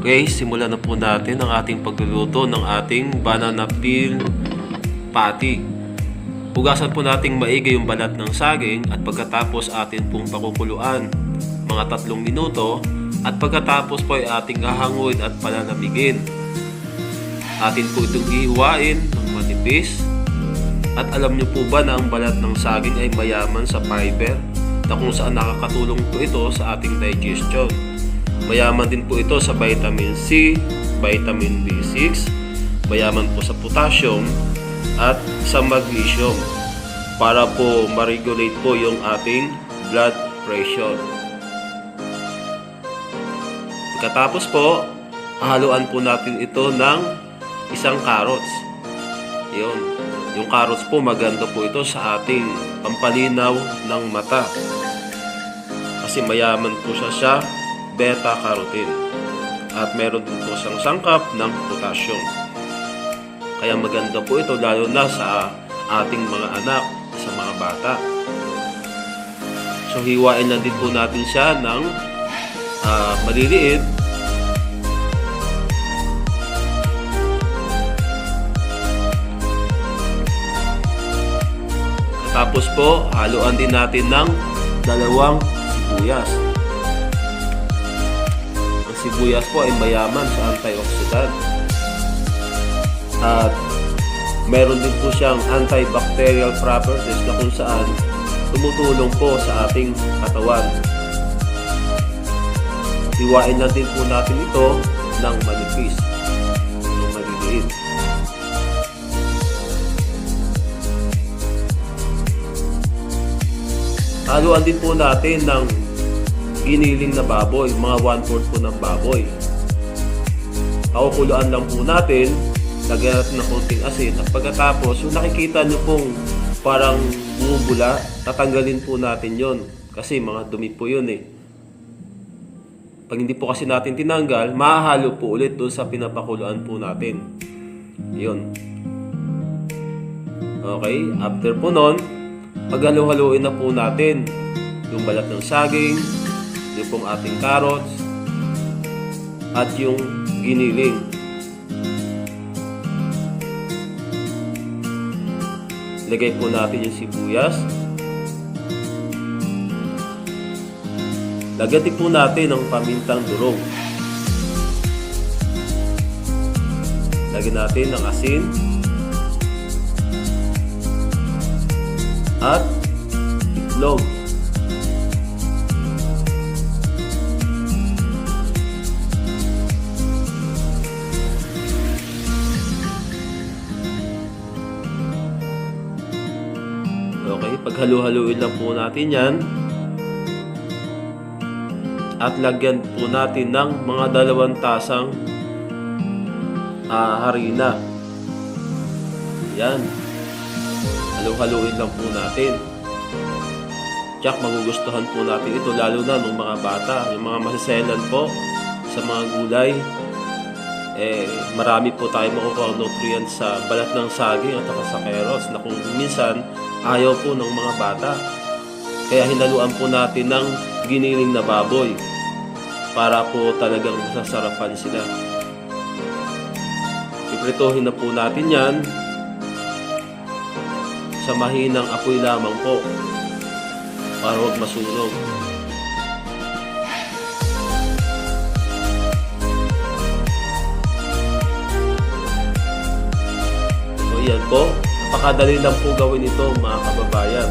Okay, simulan na po natin ang ating pagluluto ng ating banana peel patty. Hugasan po nating maigi yung balat ng saging at pagkatapos atin pong pakukuluan mga 3 minuto at pagkatapos po ay ating hahanguin at palalamigin. Atin po itong hihiwain ng manipis. At alam nyo po ba na ang balat ng saging ay mayaman sa fiber na kung saan nakakatulong po ito sa ating digestion. Mayaman din po ito sa vitamin C, vitamin B6, mayaman po sa potassium at sa magnesium para po ma-regulate po yung ating blood pressure. Pagkatapos po, haluan po natin ito ng isang carrots. Yung carrots po, maganda po ito sa ating pampalinaw ng mata. Kasi mayaman po siya sa beta-carotene. At meron din po siyang sangkap ng potassium. Kaya maganda po ito lalo na sa ating mga anak, sa mga bata. So hiwain lang din po natin siya ng maliliit. Tapos po, haluan din natin ng 2 sibuyas. Ang sibuyas po ay mayaman sa antioxidant. At meron din po siyang antibacterial properties na kung saan tumutulong po sa ating katawan. Hiwain lang din po natin ito ng manipis, ng maliliit. Haluan din po natin ng giniling na baboy, mga 1/4 po ng baboy. Pakukuluan lang po natin, lagyan natin ng konting asin at pagkatapos, yung nakikita nyo pong parang bumubula, tatanggalin po natin yon kasi mga dumi po yun eh. Pag hindi po kasi natin tinanggal, mahahalo po ulit doon sa pinapakuluan po natin. Yun. Okay, after po nun, paghalo-haloin na po natin yung balat ng saging, yung pong ating carrots, at yung giniling. Lagay po natin yung sibuyas. Lagyan din po natin ng pamintang durog. Lagyan natin ng asin. At itlog. Okay, paghalo-haluin lang po natin yan. At lagyan po natin ng mga 2 tasang harina. Yan. Halo-haluin lang po natin. Tsak, magugustuhan po natin ito lalo na ng mga bata, yung mga masiselan po sa mga gulay. Marami po tayo makukuha nutrients sa balat ng saging at sa carrots na kung minsan ayaw po ng mga bata. Kaya hinaluan po natin ng giniling na baboy para po talagang masasarapan sila. Ipritohin na po natin yan sa mahinang apoy lamang po para huwag masunog. So yan po, napakadali lang po gawin ito mga kababayan.